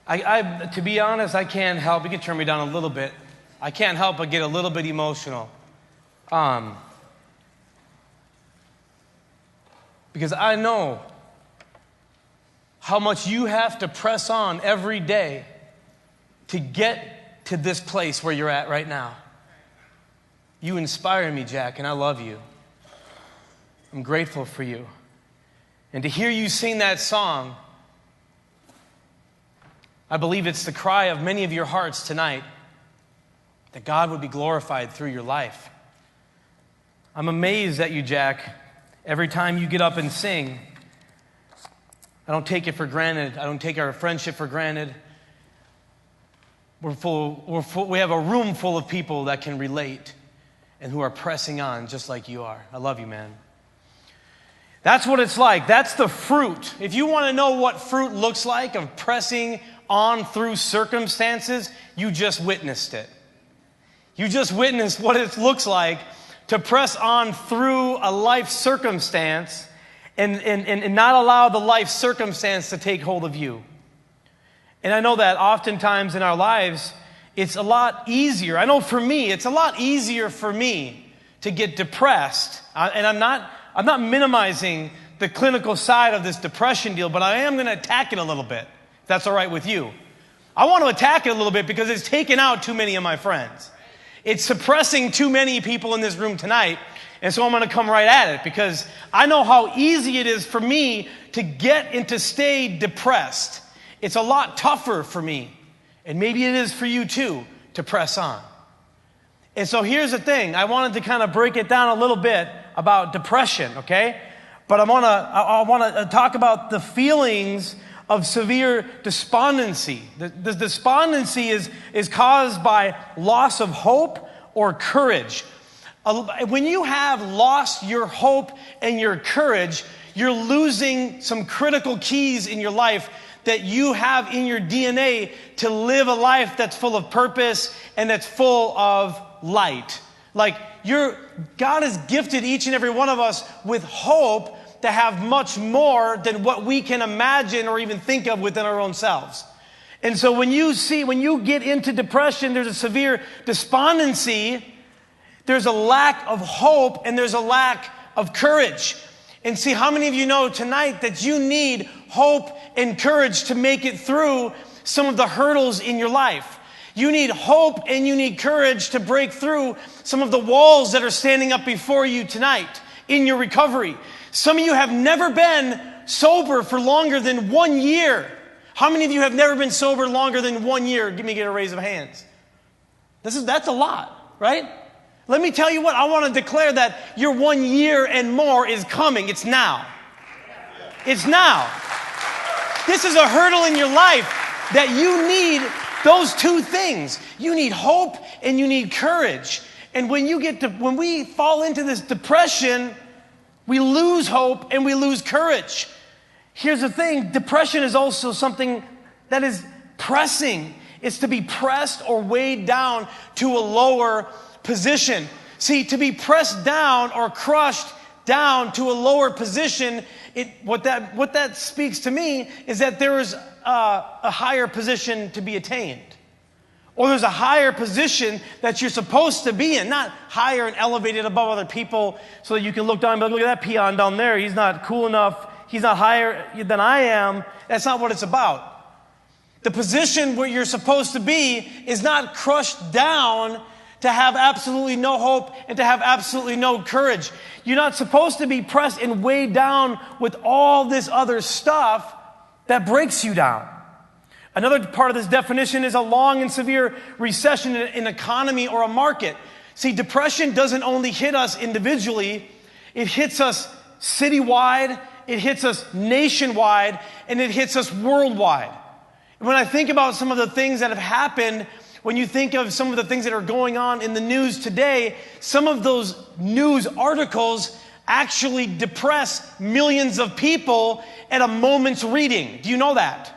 To be honest, I can't help. You can turn me down a little bit. I can't help but get a little bit emotional. Because I know how much you have to press on every day to get to this place where you're at right now. You inspire me, Jack, and I love you. I'm grateful for you. And to hear you sing that song, I believe it's the cry of many of your hearts tonight that God would be glorified through your life. I'm amazed at you, Jack. Every time you get up and sing, I don't take it for granted. I don't take our friendship for granted. We have a room full of people that can relate and who are pressing on just like you are. I love you, man. That's what it's like. That's the fruit. If you want to know what fruit looks like of pressing on through circumstances, you just witnessed it. You just witnessed what it looks like to press on through a life circumstance and not allow the life circumstance to take hold of you. And I know that oftentimes in our lives, it's a lot easier. I know for me, it's a lot easier for me to get depressed. And I'm not minimizing the clinical side of this depression deal, but I am going to attack it a little bit, if that's all right with you. I want to attack it a little bit because it's taken out too many of my friends. It's suppressing too many people in this room tonight, and so I'm going to come right at it because I know how easy it is for me to get and to stay depressed. It's a lot tougher for me, and maybe it is for you too, to press on. And so here's the thing. I wanted to kind of break it down a little bit about depression, okay? But I want to talk about the feelings of severe despondency. The despondency is caused by loss of hope or courage. When you have lost your hope and your courage, you're losing some critical keys in your life that you have in your DNA to live a life that's full of purpose and that's full of light. God has gifted each and every one of us with hope to have much more than what we can imagine or even think of within our own selves. And so when you get into depression, there's a severe despondency, there's a lack of hope, and there's a lack of courage. And see, how many of you know tonight that you need hope and courage to make it through some of the hurdles in your life? You need hope and you need courage to break through some of the walls that are standing up before you tonight in your recovery. Some of you have never been sober for longer than 1 year. How many of you have never been sober longer than 1 year? Get a raise of hands. That's a lot, right? Let me tell you what, I want to declare that your 1 year and more is coming. It's now. It's now. This is a hurdle in your life that you need those two things. You need hope and you need courage. And when we fall into this depression, we lose hope and we lose courage. Here's the thing, depression is also something that is pressing. It's to be pressed or weighed down to a lower position. See, to be pressed down or crushed down to a lower position, what that speaks to me is that there is a higher position to be attained. Or there's a higher position that you're supposed to be in, not higher and elevated above other people so that you can look down and be like, look at that peon down there. He's not cool enough. He's not higher than I am. That's not what it's about. The position where you're supposed to be is not crushed down to have absolutely no hope and to have absolutely no courage. You're not supposed to be pressed and weighed down with all this other stuff that breaks you down. Another part of this definition is a long and severe recession in an economy or a market. See, depression doesn't only hit us individually, it hits us citywide, it hits us nationwide, and it hits us worldwide. When I think about some of the things that have happened, when you think of some of the things that are going on in the news today, some of those news articles actually depress millions of people at a moment's reading. Do you know that?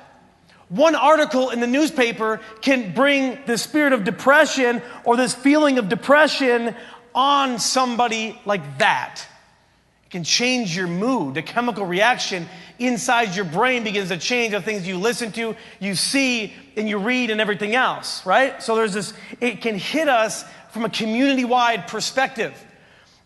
One article in the newspaper can bring the spirit of depression or this feeling of depression on somebody like that. It can change your mood. The chemical reaction inside your brain begins to change the things you listen to, you see, and you read, and everything else, right? So it can hit us from a community-wide perspective.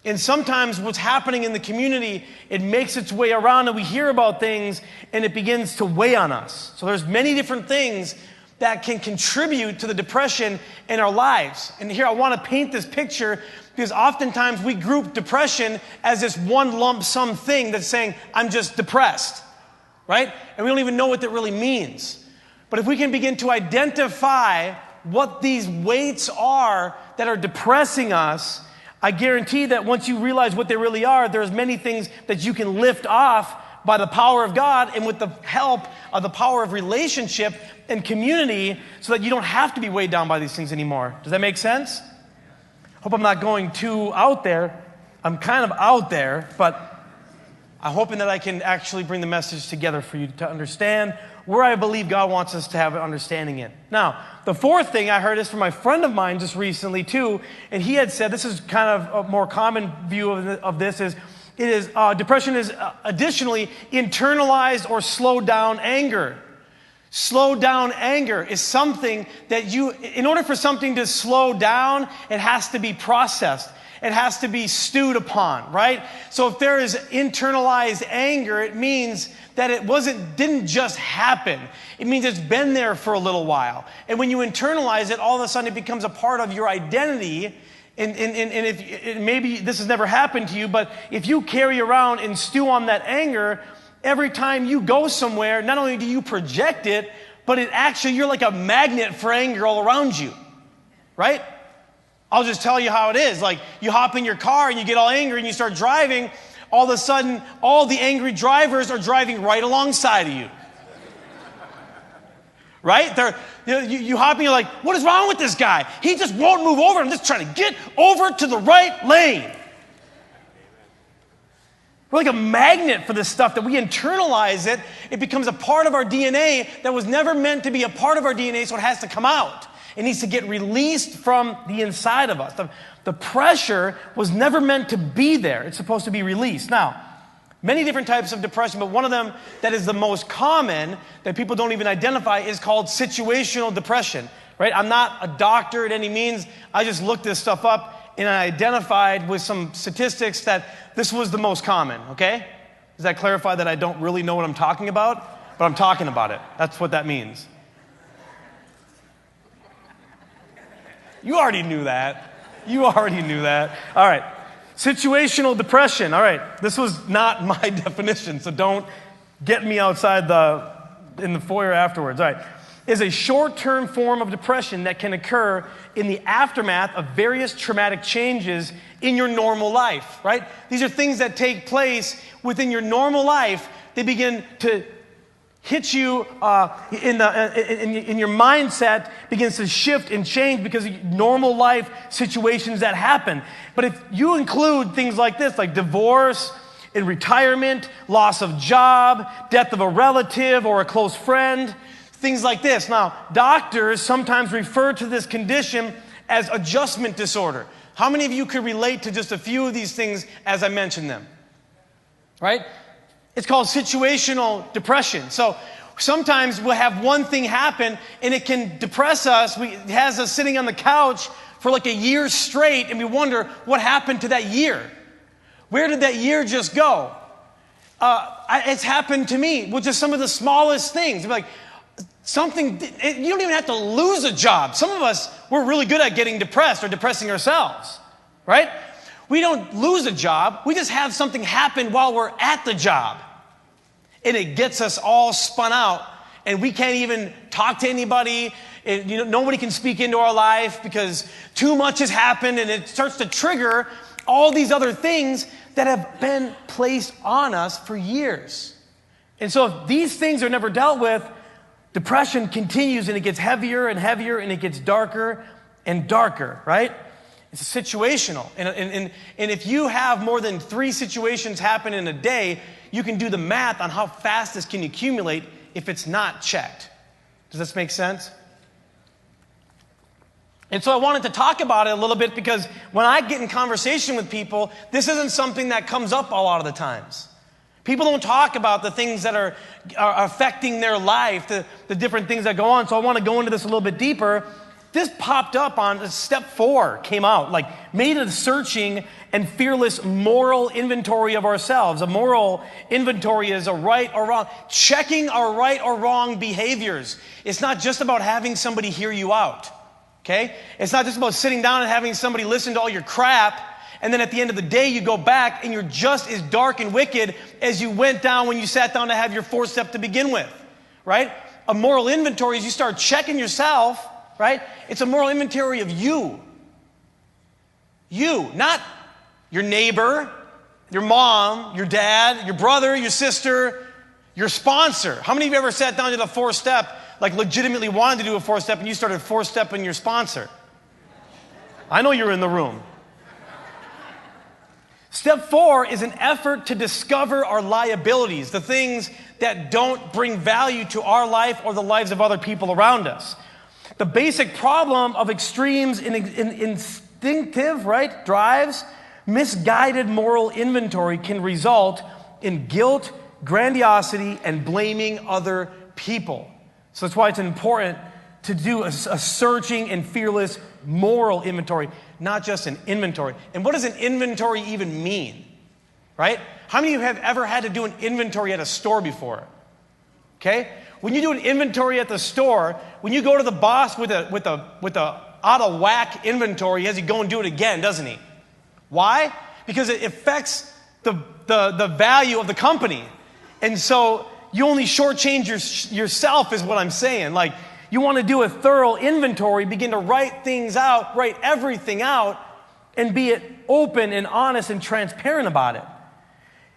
And sometimes what's happening in the community, it makes its way around, and we hear about things, and it begins to weigh on us. So there's many different things that can contribute to the depression in our lives. And here I want to paint this picture because oftentimes we group depression as this one lump sum thing that's saying, I'm just depressed, right? And we don't even know what that really means. But if we can begin to identify what these weights are that are depressing us, I guarantee that once you realize what they really are, there's many things that you can lift off by the power of God and with the help of the power of relationship and community so that you don't have to be weighed down by these things anymore. Does that make sense? Hope I'm not going too out there. I'm kind of out there, but I'm hoping that I can actually bring the message together for you to understand where I believe God wants us to have an understanding in. Now, the fourth thing I heard is from my friend of mine just recently too, and he had said, this is kind of a more common view of this, is depression is additionally internalized or slowed down anger. Slowed down anger is something that in order for something to slow down, it has to be processed. It has to be stewed upon, right? So if there is internalized anger, it means that didn't just happen. It means it's been there for a little while. And when you internalize it, all of a sudden it becomes a part of your identity. And if maybe this has never happened to you, but if you carry around and stew on that anger, every time you go somewhere, not only do you project it, but you're like a magnet for anger all around you, right? I'll just tell you how it is. Like, you hop in your car and you get all angry and you start driving, all of a sudden, all the angry drivers are driving right alongside of you. Right? You hop in, you're like, what is wrong with this guy? He just won't move over. I'm just trying to get over to the right lane. We're like a magnet for this stuff that we internalize it. It becomes a part of our DNA that was never meant to be a part of our DNA, so it has to come out. It needs to get released from the inside of us. The pressure was never meant to be there. It's supposed to be released. Now, many different types of depression, but one of them that is the most common that people don't even identify is called situational depression, right? I'm not a doctor at any means. I just looked this stuff up and I identified with some statistics that this was the most common, okay? Does that clarify that I don't really know what I'm talking about? But I'm talking about it. That's what that means. You already knew that. You already knew that. All right. Situational depression. All right. This was not my definition, so don't get me outside in the foyer afterwards. All right. Is a short-term form of depression that can occur in the aftermath of various traumatic changes in your normal life, right? These are things that take place within your normal life. They begin to hit you in your mindset, begins to shift and change because of normal life situations that happen. But if you include things like this, like divorce and retirement, loss of job, death of a relative or a close friend, things like this. Now, doctors sometimes refer to this condition as adjustment disorder. How many of you could relate to just a few of these things as I mentioned them? Right? It's called situational depression. So sometimes we'll have one thing happen and it can depress us. It has us sitting on the couch for like a year straight and we wonder what happened to that year. Where did that year just go? It's happened to me with just some of the smallest things. Like you don't even have to lose a job. Some of us, we're really good at getting depressed or depressing ourselves, right? We don't lose a job. We just have something happen while we're at the job. And it gets us all spun out. And we can't even talk to anybody. Nobody can speak into our life because too much has happened. And it starts to trigger all these other things that have been placed on us for years. And so if these things are never dealt with, depression continues and it gets heavier and heavier and it gets darker and darker, right? It's situational. And if you have more than 3 situations happen in a day, you can do the math on how fast this can accumulate if it's not checked. Does this make sense? And so I wanted to talk about it a little bit because when I get in conversation with people, this isn't something that comes up a lot of the times. People don't talk about the things that are affecting their life, the different things that go on. So I want to go into this a little bit deeper. This popped up on step 4, came out, like made a searching and fearless moral inventory of ourselves. A moral inventory is a right or wrong, checking our right or wrong behaviors. It's not just about having somebody hear you out, okay? It's not just about sitting down and having somebody listen to all your crap, and then at the end of the day you go back and you're just as dark and wicked as you went down when you sat down to have your 4th step to begin with, right? A moral inventory is you start checking yourself, right? It's a moral inventory of you. You, not your neighbor, your mom, your dad, your brother, your sister, your sponsor. How many of you ever sat down to the 4th step, like legitimately wanted to do a 4th step, and you started 4th stepping your sponsor? I know you're in the room. Step 4 is an effort to discover our liabilities, the things that don't bring value to our life or the lives of other people around us. The basic problem of extremes in instinctive, right, drives, misguided moral inventory can result in guilt, grandiosity, and blaming other people. So that's why it's important to do a searching and fearless moral inventory, not just an inventory. And what does an inventory even mean? Right? How many of you have ever had to do an inventory at a store before? Okay? When you do an inventory at the store, when you go to the boss with a out of whack inventory, he has you go and do it again, doesn't he? Why? Because it affects the value of the company. And so you only shortchange yourself is what I'm saying. Like, you want to do a thorough inventory, begin to write things out, write everything out, and be open and honest and transparent about it.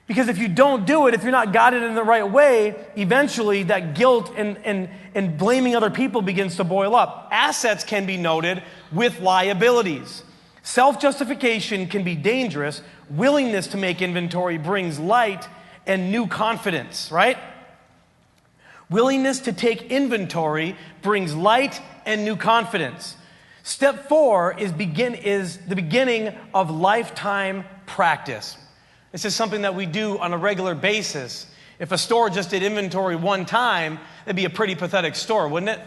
Because if you don't do it, if you're not guided in the right way, eventually that guilt and blaming other people begins to boil up. Assets can be noted with liabilities. Self-justification can be dangerous. Willingness to make inventory brings light and new confidence, right? Willingness to take inventory brings light and new confidence. Step 4 is the beginning of lifetime practice. This is something that we do on a regular basis. If a store just did inventory one time, it'd be a pretty pathetic store, wouldn't it?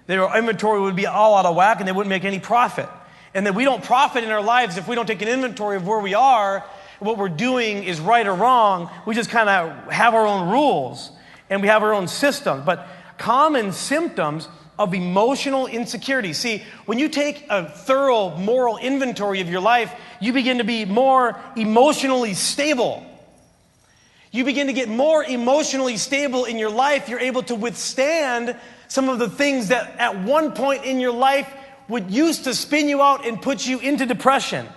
Their inventory would be all out of whack and they wouldn't make any profit. And then we don't profit in our lives if we don't take an inventory of where we are, what we're doing is right or wrong. We just kind of have our own rules and we have our own systems. But common symptoms of emotional insecurity. See, when you take a thorough moral inventory of your life, you begin to be more emotionally stable. You begin to get more emotionally stable in your life. You're able to withstand some of the things that at one point in your life would used to spin you out and put you into depression.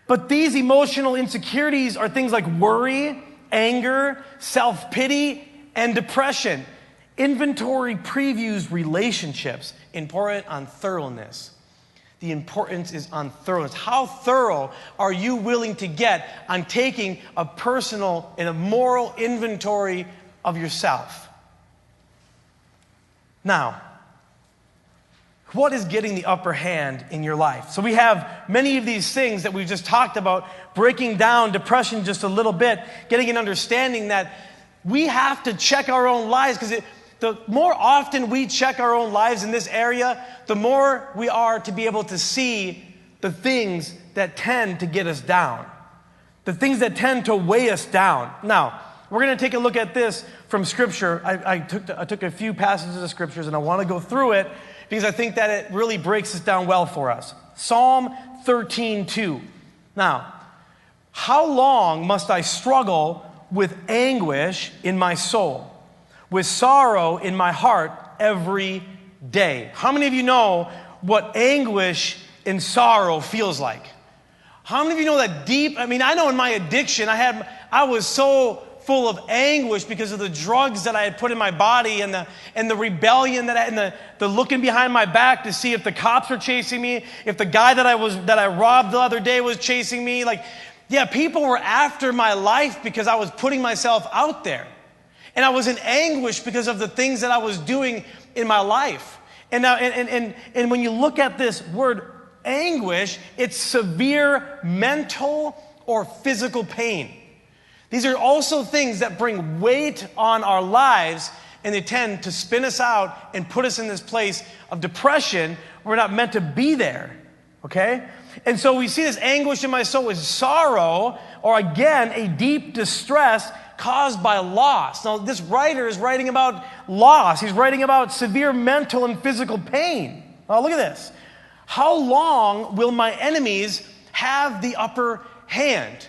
But these emotional insecurities are things like worry, anger, self-pity, and depression. Inventory previews relationships. Important on thoroughness. The importance is on thoroughness. How thorough are you willing to get on taking a personal and a moral inventory of yourself? Now, what is getting the upper hand in your life? So we have many of these things that we've just talked about, breaking down depression just a little bit, getting an understanding that we have to check our own lives, because the more often we check our own lives in this area, the more we are to be able to see the things that tend to get us down, the things that tend to weigh us down. Now, we're going to take a look at this from Scripture. I took a few passages of Scriptures, and I want to go through it because I think that it really breaks this down well for us. Psalm 13:2. Now, how long must I struggle with anguish in my soul, with sorrow in my heart every day? How many of you know what anguish and sorrow feels like? How many of you know that deep? I mean, I know in my addiction, I was so full of anguish because of the drugs that I had put in my body and the rebellion and the looking behind my back to see if the cops were chasing me, if the guy that I robbed the other day was chasing me. Like, yeah, people were after my life because I was putting myself out there. And I was in anguish because of the things that I was doing in my life. And when you look at this word anguish, it's severe mental or physical pain. These are also things that bring weight on our lives, and they tend to spin us out and put us in this place of depression. We're not meant to be there, okay? And so we see this anguish in my soul is sorrow, or again, a deep distress caused by loss. Now, this writer is writing about loss. He's writing about severe mental and physical pain. Now, look at this. How long will my enemies have the upper hand?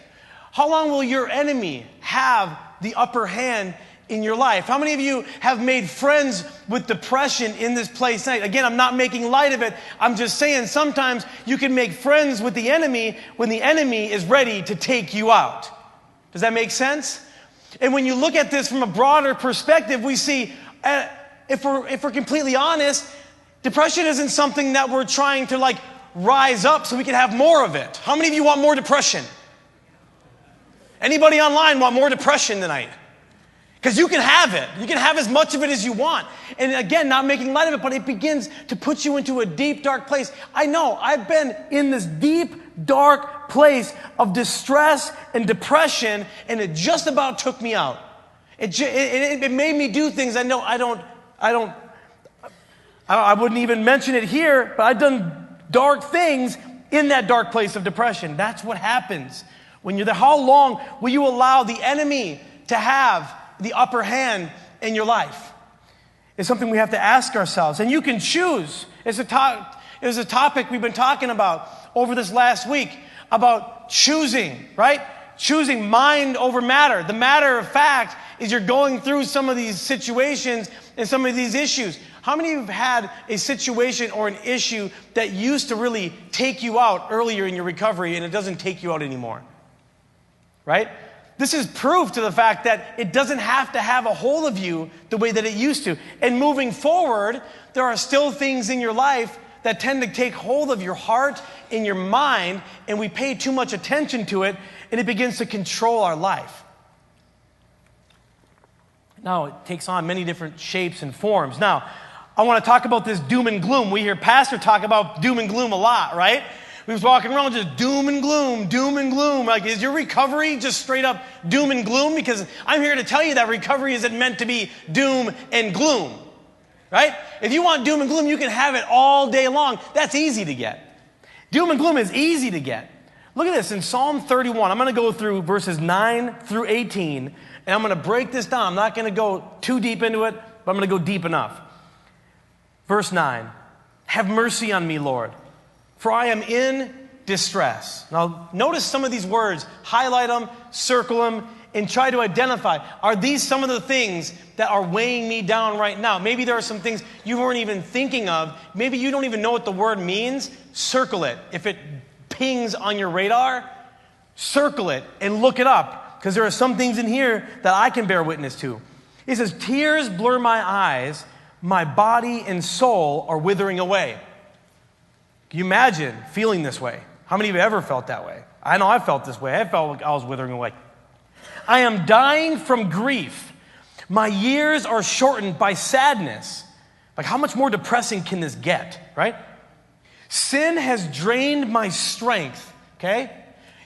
How long will your enemy have the upper hand in your life? How many of you have made friends with depression in this place tonight? Again, I'm not making light of it. I'm just saying sometimes you can make friends with the enemy when the enemy is ready to take you out. Does that make sense? And when you look at this from a broader perspective, we see, if we're completely honest, depression isn't something that we're trying to rise up so we can have more of it. How many of you want more depression? Anybody online want more depression tonight? Because you can have it. You can have as much of it as you want. And again, not making light of it, but it begins to put you into a deep, dark place. I know, I've been in this deep, dark place of distress and depression, and it just about took me out. It made me do things I wouldn't even mention it here, but I've done dark things in that dark place of depression. That's what happens when you're there. How long will you allow the enemy to have the upper hand in your life? It's something we have to ask ourselves. And you can choose. It's a topic we've been talking about over this last week, about choosing, right? Choosing mind over matter. The matter of fact is you're going through some of these situations and some of these issues. How many of you have had a situation or an issue that used to really take you out earlier in your recovery and it doesn't take you out anymore? Right? This is proof to the fact that it doesn't have to have a hold of you the way that it used to. And moving forward, there are still things in your life that tend to take hold of your heart and your mind, and we pay too much attention to it, and it begins to control our life. Now, it takes on many different shapes and forms. Now, I want to talk about this doom and gloom. We hear Pastor talk about doom and gloom a lot, right? We was walking around just doom and gloom, doom and gloom. Like, is your recovery just straight up doom and gloom? Because I'm here to tell you that recovery isn't meant to be doom and gloom, right? If you want doom and gloom, you can have it all day long. That's easy to get. Doom and gloom is easy to get. Look at this in Psalm 31. I'm going to go through verses 9 through 18, and I'm going to break this down. I'm not going to go too deep into it, but I'm going to go deep enough. Verse 9, have mercy on me, Lord, for I am in distress. Now, notice some of these words. Highlight them, circle them, and try to identify. Are these some of the things that are weighing me down right now? Maybe there are some things you weren't even thinking of. Maybe you don't even know what the word means. Circle it. If it pings on your radar, circle it and look it up. Because there are some things in here that I can bear witness to. It says, tears blur my eyes. My body and soul are withering away. Can you imagine feeling this way? How many of you ever felt that way? I know I felt this way. I felt like I was withering away. I am dying from grief. My years are shortened by sadness. Like, how much more depressing can this get, right? Sin has drained my strength, okay?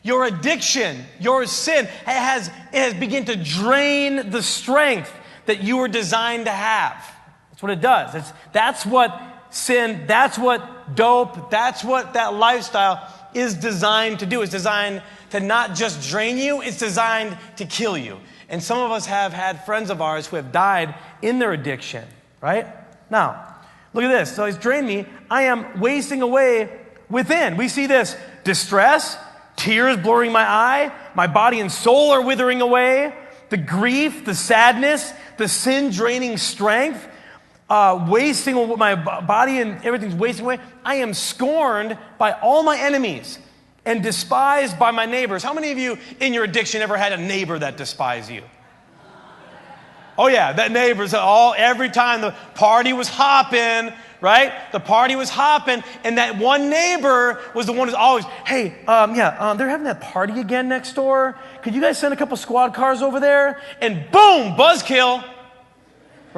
Your addiction, your sin, it has begun to drain the strength that you were designed to have. That's what it does. That's what sin, that's what dope, that's what that lifestyle is designed to do. It's designed to not just drain you, it's designed to kill you. And some of us have had friends of ours who have died in their addiction, right? Now, look at this. So he's drained me. I am wasting away within. We see this distress, tears blurring my eye, my body and soul are withering away, the grief, the sadness, the sin draining strength, wasting my body and everything's wasting away. I am scorned by all my enemies and despised by my neighbors. How many of you in your addiction ever had a neighbor that despised you? Oh yeah, that neighbor's every time the party was hopping, right? The party was hopping, and that one neighbor was the one who's always, hey, they're having that party again next door. Could you guys send a couple squad cars over there? And boom, buzzkill,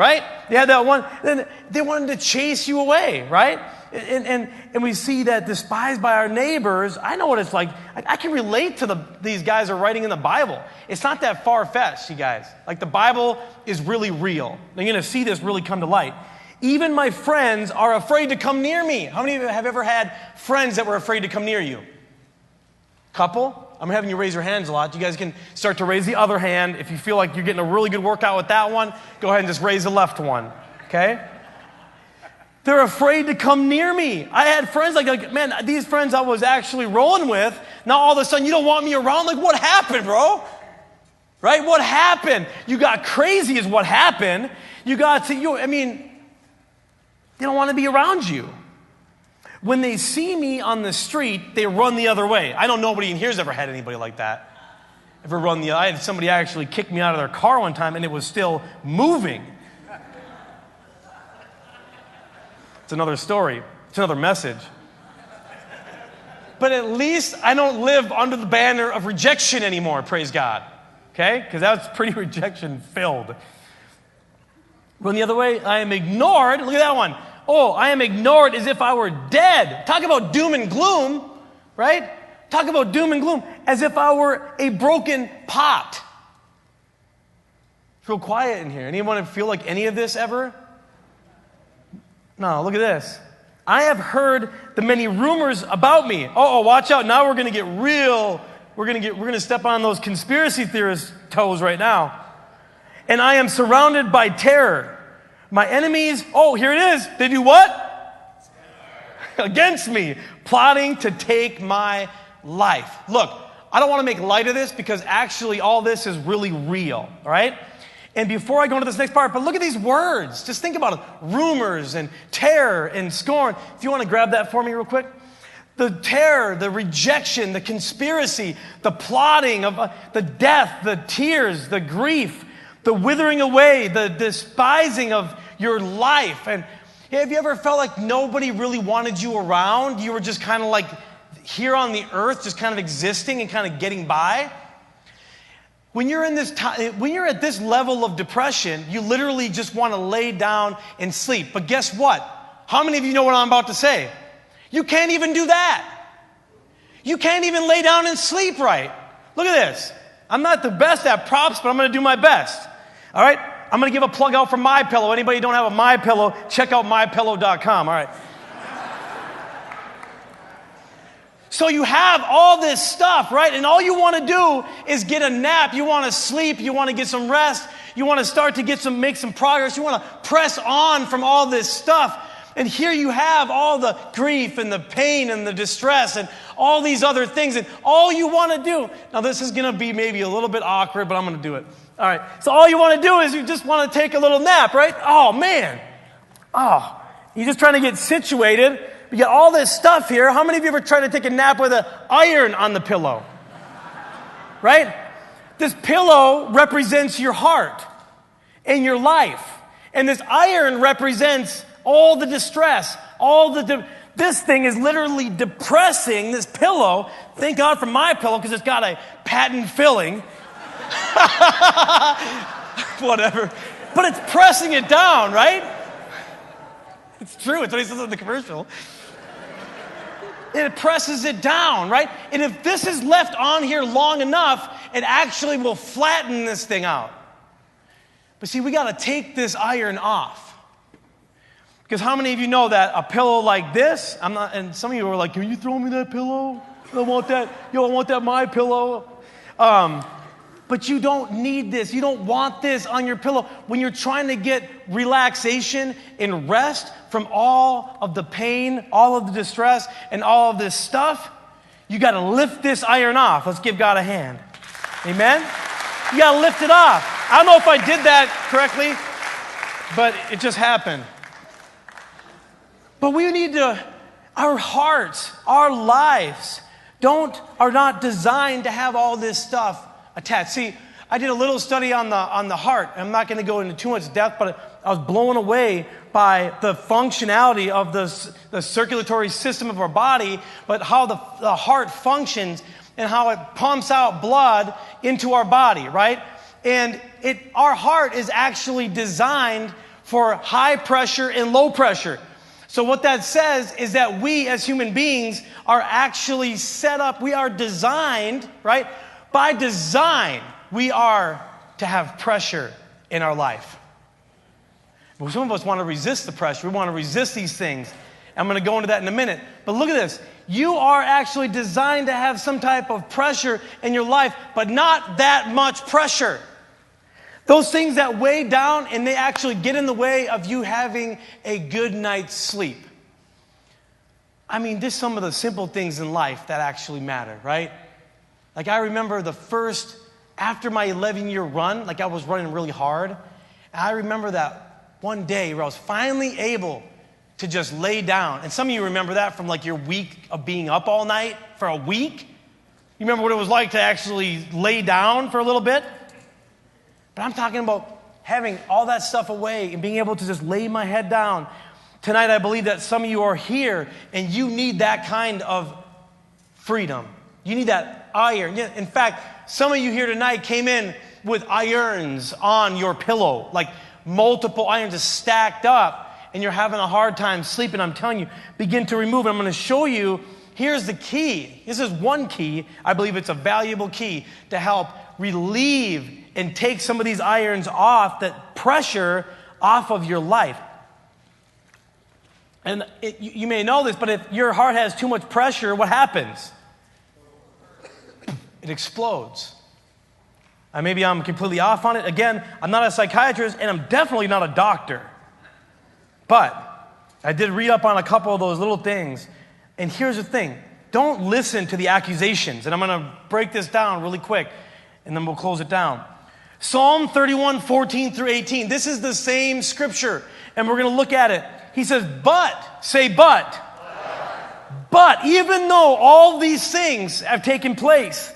right? They had that one. Then they wanted to chase you away, right? And we see that despised by our neighbors. I know what it's like. I can relate to these guys are writing in the Bible. It's not that far-fetched, you guys. Like, the Bible is really real. You're going to see this really come to light. Even my friends are afraid to come near me. How many of you have ever had friends that were afraid to come near you? Couple? I'm having you raise your hands a lot. You guys can start to raise the other hand. If you feel like you're getting a really good workout with that one, go ahead and just raise the left one, okay? They're afraid to come near me. I had friends like, man, these friends I was actually rolling with, now all of a sudden you don't want me around? Like, what happened, bro? Right? What happened? You got crazy is what happened. They don't want to be around you. When they see me on the street, they run the other way. I know nobody in here has ever had anybody like that. I had somebody actually kick me out of their car one time, and it was still moving. It's another story. It's another message. But at least I don't live under the banner of rejection anymore, praise God. Okay? Because that was pretty rejection-filled. Run the other way, I am ignored. Look at that one. Oh, I am ignored as if I were dead. Talk about doom and gloom, right? Talk about doom and gloom as if I were a broken pot. It's real quiet in here. Anyone feel like any of this ever? No, look at this. I have heard the many rumors about me. Oh, watch out. Now we're going to get real. We're going to step on those conspiracy theorists' toes right now. And I am surrounded by terror. My enemies, here it is. They do what? Against me, plotting to take my life. Look, I don't want to make light of this because actually all this is really real, all right? And before I go into this next part, but look at these words. Just think about it. Rumors and terror and scorn. If you want to grab that for me real quick. The terror, the rejection, the conspiracy, the plotting of the death, the tears, the grief, the withering away, the despising of your life. And have you ever felt like nobody really wanted you around? You were just kind of like here on the earth, just kind of existing and kind of getting by? When you're at this level of depression, you literally just want to lay down and sleep. But guess what? How many of you know what I'm about to say? You can't even do that. You can't even lay down and sleep right. Look at this. I'm not the best at props, but I'm going to do my best. All right? I'm going to give a plug out for MyPillow. Anybody who don't have a MyPillow, check out mypillow.com. All right. So you have all this stuff, right? And all you want to do is get a nap. You want to sleep. You want to get some rest. You want to start to make some progress. You want to press on from all this stuff. And here you have all the grief and the pain and the distress and all these other things. And all you want to do, now this is going to be maybe a little bit awkward, but I'm going to do it. All right. So all you want to do is you just want to take a little nap, right? Oh, man. Oh, you're just trying to get situated. You got all this stuff here. How many of you ever tried to take a nap with an iron on the pillow? Right? This pillow represents your heart and your life. And this iron represents all the distress, this thing is literally depressing this pillow. Thank God for MyPillow because it's got a patent filling. Whatever. But it's pressing it down, right? It's true. It's what he says in the commercial. It presses it down, right? And if this is left on here long enough, it actually will flatten this thing out. But see, we got to take this iron off. Because how many of you know that a pillow like this, and some of you are like, can you throw me that pillow? I don't want that. You don't want that MyPillow. But you don't need this. You don't want this on your pillow. When you're trying to get relaxation and rest from all of the pain, all of the distress, and all of this stuff, you got to lift this iron off. Let's give God a hand. Amen? You got to lift it off. I don't know if I did that correctly, but it just happened. But we need to, our hearts, our lives are not designed to have all this stuff attached. See, I did a little study on the heart. I'm not going to go into too much depth, but I was blown away by the functionality of the circulatory system of our body, but how the heart functions and how it pumps out blood into our body, right? And our heart is actually designed for high pressure and low pressure. So what that says is that we as human beings are actually set up, we are designed, right? By design, we are to have pressure in our life. But some of us want to resist the pressure. We want to resist these things. I'm going to go into that in a minute. But look at this. You are actually designed to have some type of pressure in your life, but not that much pressure. Those things that weigh down and they actually get in the way of you having a good night's sleep. I mean, just some of the simple things in life that actually matter, right? Like I remember after my 11-year run, like I was running really hard. And I remember that one day where I was finally able to just lay down. And some of you remember that from like your week of being up all night for a week. You remember what it was like to actually lay down for a little bit? But I'm talking about having all that stuff away and being able to just lay my head down. Tonight, I believe that some of you are here and you need that kind of freedom. You need that iron. In fact, some of you here tonight came in with irons on your pillow, like multiple irons just stacked up, and you're having a hard time sleeping. I'm telling you, begin to remove it. I'm going to show you. Here's the key. This is one key. I believe it's a valuable key to help relieve and take some of these irons off, that pressure off of your life. And you may know this, but if your heart has too much pressure, what happens? It explodes. Maybe I'm completely off on it. Again, I'm not a psychiatrist, and I'm definitely not a doctor. But I did read up on a couple of those little things. And here's the thing. Don't listen to the accusations. And I'm going to break this down really quick, and then we'll close it down. Psalm 31, 14 through 18. This is the same scripture, and we're going to look at it. He says, but, say but. But even though all these things have taken place,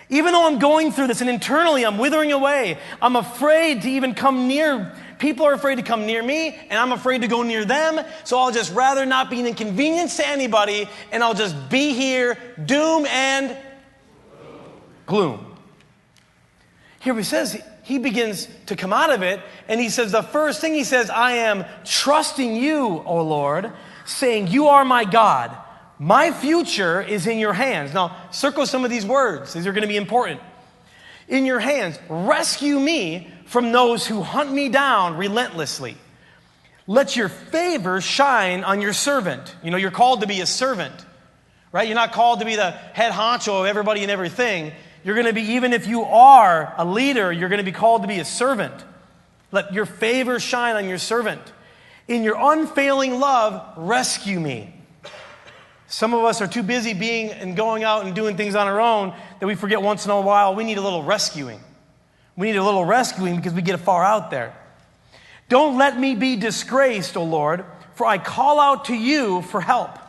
even though I'm going through this and internally I'm withering away, I'm afraid to even come near. People are afraid to come near me, and I'm afraid to go near them. So I'll just rather not be an inconvenience to anybody, and I'll just be here, doom and gloom. Here he says, he begins to come out of it, and he says, the first thing he says, I am trusting you, O Lord, saying, you are my God. My future is in your hands. Now, circle some of these words. These are going to be important. In your hands, rescue me from those who hunt me down relentlessly. Let your favor shine on your servant. You know, you're called to be a servant, right? You're not called to be the head honcho of everybody and everything. You're going to be, even if you are a leader, you're going to be called to be a servant. Let your favor shine on your servant. In your unfailing love, rescue me. Some of us are too busy being and going out and doing things on our own that we forget once in a while we need a little rescuing. We need a little rescuing because we get far out there. Don't let me be disgraced, O Lord, for I call out to you for help.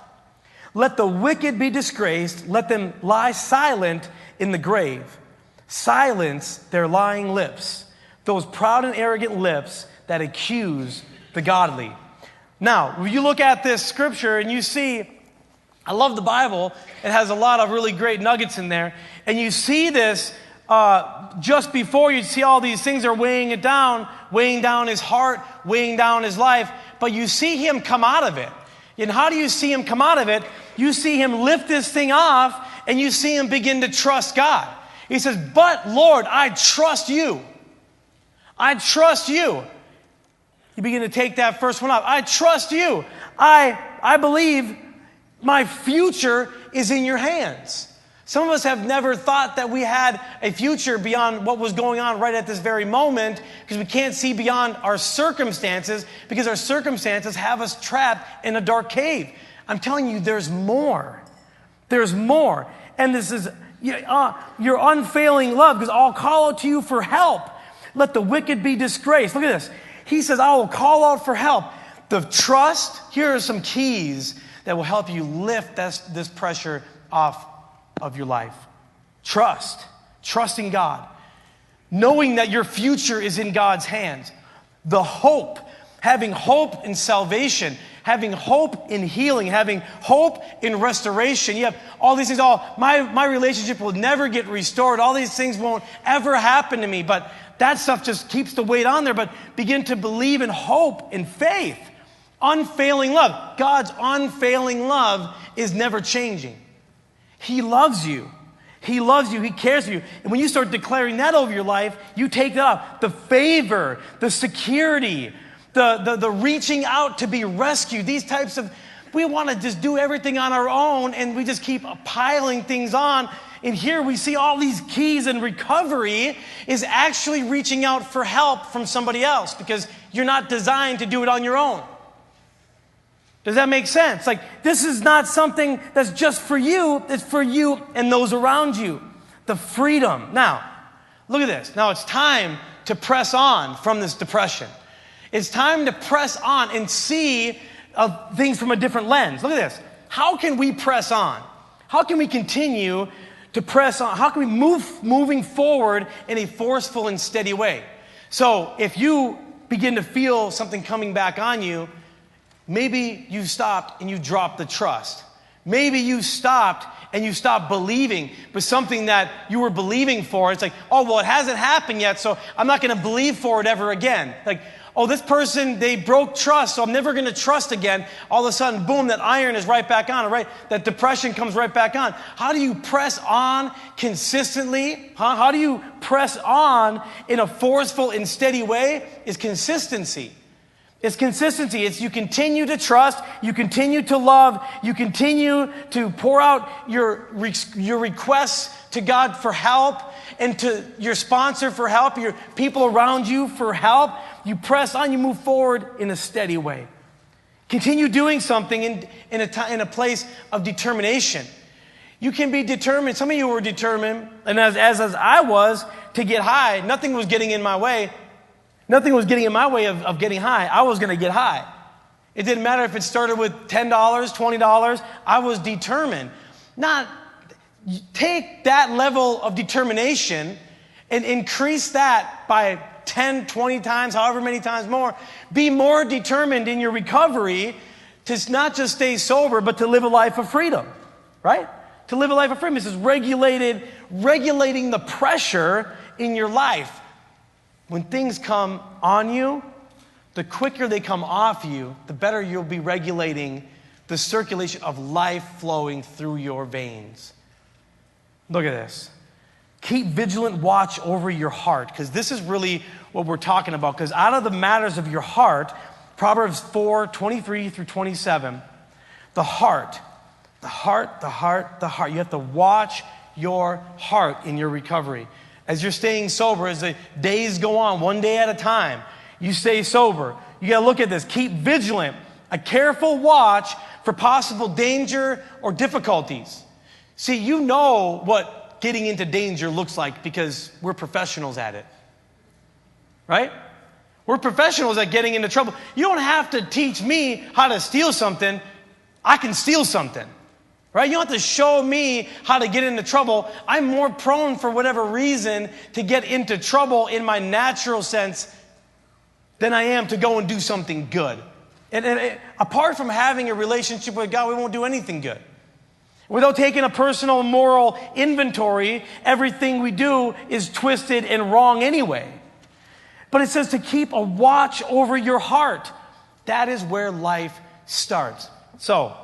Let the wicked be disgraced. Let them lie silent in the grave. Silence their lying lips, those proud and arrogant lips that accuse the godly. Now, when you look at this scripture and you see, I love the Bible. It has a lot of really great nuggets in there. And you see this just before you see all these things are weighing down his heart, weighing down his life. But you see him come out of it. And how do you see him come out of it? You see him lift this thing off, and you see him begin to trust God. He says, but Lord, I trust you. I trust you. You begin to take that first one off. I trust you. I believe my future is in your hands. Some of us have never thought that we had a future beyond what was going on right at this very moment because we can't see beyond our circumstances because our circumstances have us trapped in a dark cave. I'm telling you, there's more. There's more. And this is your unfailing love because I'll call out to you for help. Let the wicked be disgraced. Look at this. He says, I will call out for help. The trust, here are some keys that will help you lift this pressure off of your life. Trusting God. Knowing that your future is in God's hands. The hope, having hope in salvation, having hope in healing, having hope in restoration. You have all these things, my relationship will never get restored. All these things won't ever happen to me. But that stuff just keeps the weight on there. But begin to believe in hope and faith. Unfailing love. God's unfailing love is never changing. He loves you. He loves you. He cares for you. And when you start declaring that over your life, you take that up. The favor, the security, the reaching out to be rescued, these types of, we want to just do everything on our own, and we just keep piling things on. And here we see all these keys, and recovery is actually reaching out for help from somebody else, because you're not designed to do it on your own. Does that make sense? Like, this is not something that's just for you. It's for you and those around you. The freedom. Now, look at this. Now it's time to press on from this depression. It's time to press on and see things from a different lens. Look at this. How can we press on? How can we continue to press on? How can we moving forward in a forceful and steady way? So if you begin to feel something coming back on you, maybe you stopped and you dropped the trust. Maybe you stopped and you stopped believing, but something that you were believing for, it's like, oh, well, it hasn't happened yet, so I'm not going to believe for it ever again. Like, oh, this person, they broke trust, so I'm never going to trust again. All of a sudden, boom, that iron is right back on, right? That depression comes right back on. How do you press on consistently? How do you press on in a forceful and steady way? Is consistency. It's consistency. It's you continue to trust, you continue to love, you continue to pour out your requests to God for help, and to your sponsor for help, your people around you for help. You press on, you move forward in a steady way. Continue doing something in a place of determination. You can be determined. Some of you were determined, and as I was, to get high. Nothing was getting in my way. Nothing was getting in my way of getting high. I was going to get high. It didn't matter if it started with $10, $20. I was determined. Not take that level of determination and increase that by 10, 20 times, however many times more. Be more determined in your recovery to not just stay sober, but to live a life of freedom, right? To live a life of freedom. This is regulating the pressure in your life. When things come on you, the quicker they come off you, the better you'll be regulating the circulation of life flowing through your veins. Look at this. Keep vigilant watch over your heart, because this is really what we're talking about. Because out of the matters of your heart, Proverbs 4:23 through 27, the heart. You have to watch your heart in your recovery. As you're staying sober, as the days go on, one day at a time, you stay sober. You got to look at this. Keep vigilant, a careful watch for possible danger or difficulties. See, you know what getting into danger looks like because we're professionals at it. Right? We're professionals at getting into trouble. You don't have to teach me how to steal something. I can steal something. Right? You don't have to show me how to get into trouble. I'm more prone, for whatever reason, to get into trouble in my natural sense than I am to go and do something good. And apart from having a relationship with God, we won't do anything good. Without taking a personal moral inventory, everything we do is twisted and wrong anyway. But it says to keep a watch over your heart. That is where life starts. So,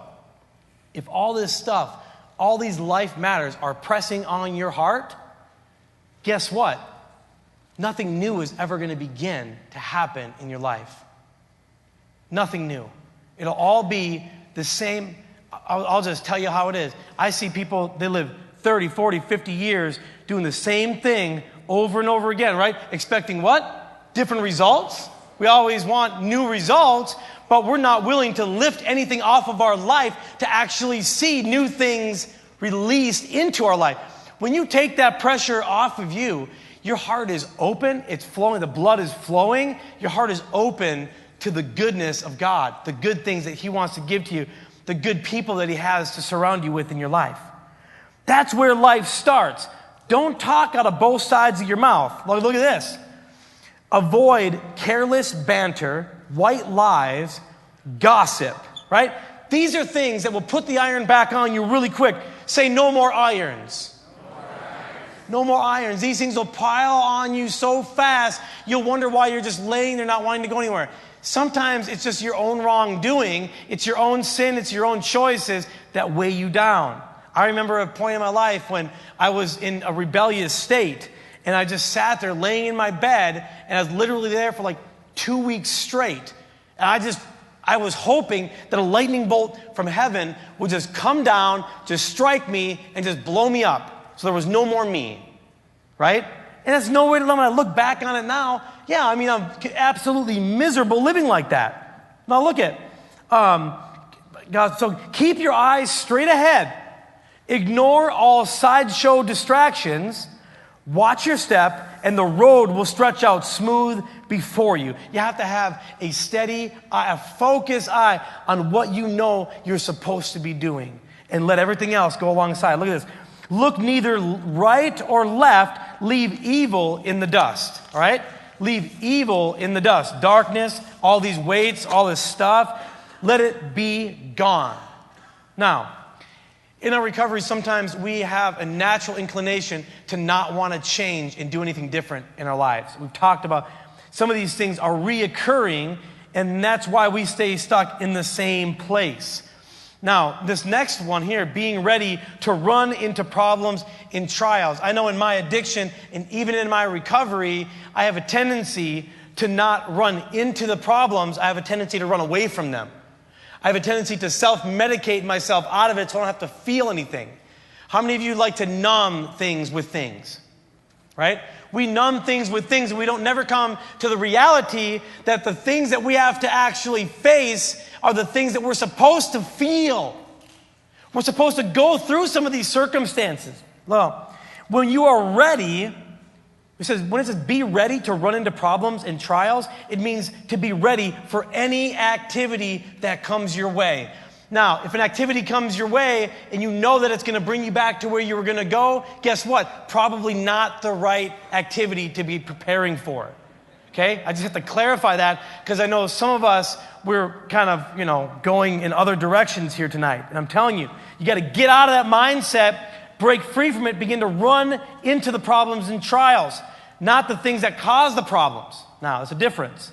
if all this stuff, all these life matters are pressing on your heart, guess what? Nothing new is ever going to begin to happen in your life. Nothing new. It'll all be the same. I'll just tell you how it is. I see people, they live 30, 40, 50 years doing the same thing over and over again, right? Expecting what? Different results. We always want new results, but we're not willing to lift anything off of our life to actually see new things released into our life. When you take that pressure off of you, your heart is open, it's flowing, the blood is flowing, your heart is open to the goodness of God, the good things that He wants to give to you, the good people that He has to surround you with in your life. That's where life starts. Don't talk out of both sides of your mouth. Look at this. Avoid careless banter, white lies, gossip, right? These are things that will put the iron back on you really quick. Say no more irons. No more irons. These things will pile on you so fast, you'll wonder why you're just laying there not wanting to go anywhere. Sometimes it's just your own wrongdoing. It's your own sin. It's your own choices that weigh you down. I remember a point in my life when I was in a rebellious state, and I just sat there laying in my bed, and I was literally there for like 2 weeks straight. And I was hoping that a lightning bolt from heaven would just come down, just strike me, and just blow me up. So there was no more me, right? And that's no way to, when I look back on it now, yeah, I mean, I'm absolutely miserable living like that. Now look at, God, so keep your eyes straight ahead. Ignore all sideshow distractions. Watch your step, and the road will stretch out smooth before you. You have to have a steady eye, a focused eye on what you know you're supposed to be doing, and let everything else go alongside. Look at this. Look neither right or left. Leave evil in the dust. All right? Leave evil in the dust. Darkness, all these weights, all this stuff. Let it be gone. Now, in our recovery, sometimes we have a natural inclination to not want to change and do anything different in our lives. We've talked about some of these things are reoccurring, and that's why we stay stuck in the same place. Now, this next one here, being ready to run into problems in trials. I know in my addiction and even in my recovery, I have a tendency to not run into the problems. I have a tendency to run away from them. I have a tendency to self-medicate myself out of it so I don't have to feel anything. How many of you like to numb things with things? Right? We numb things with things, and we don't never come to the reality that the things that we have to actually face are the things that we're supposed to feel. We're supposed to go through some of these circumstances. Well, when you are ready, when it says be ready to run into problems and trials, it means to be ready for any activity that comes your way. Now, if an activity comes your way and you know that it's going to bring you back to where you were going to go, guess what? Probably not the right activity to be preparing for. Okay? I just have to clarify that because I know some of us, we're kind of, going in other directions here tonight. And I'm telling you, you got to get out of that mindset, break free from it, begin to run into the problems and trials, not the things that cause the problems. Now, there's a difference.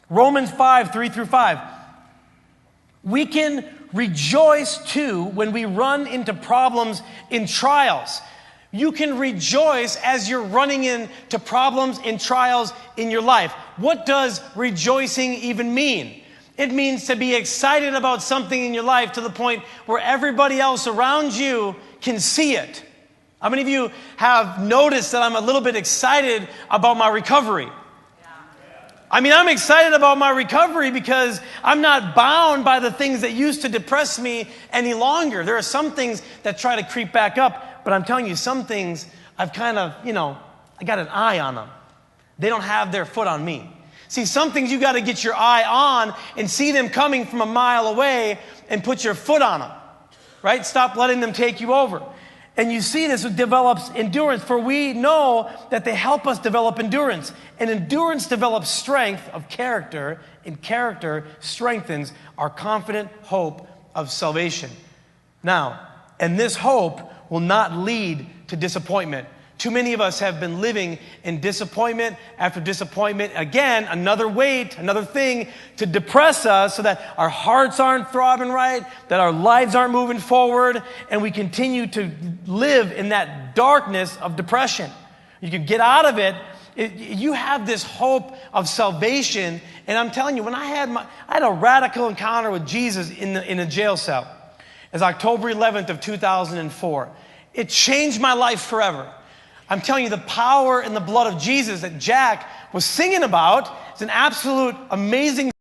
Romans 5, 3 through 5. We can rejoice too when we run into problems in trials. You can rejoice as you're running into problems and trials in your life. What does rejoicing even mean? It means to be excited about something in your life to the point where everybody else around you can see it. How many of you have noticed that I'm a little bit excited about my recovery? I mean, I'm excited about my recovery because I'm not bound by the things that used to depress me any longer. There are some things that try to creep back up, but I'm telling you, some things I've kind of, I got an eye on them. They don't have their foot on me. See, some things you got to get your eye on and see them coming from a mile away and put your foot on them, right? Stop letting them take you over. And you see this, it develops endurance, for we know that they help us develop endurance. And endurance develops strength of character, and character strengthens our confident hope of salvation. Now, and this hope will not lead to disappointment. Too many of us have been living in disappointment after disappointment. Again, another weight, another thing to depress us so that our hearts aren't throbbing right, that our lives aren't moving forward, and we continue to live in that darkness of depression. You can get out of it. You have this hope of salvation, and I'm telling you, when I had a radical encounter with Jesus in a jail cell. It was October 11th of 2004. It changed my life forever. I'm telling you, the power and the blood of Jesus that Jack was singing about is an absolute amazing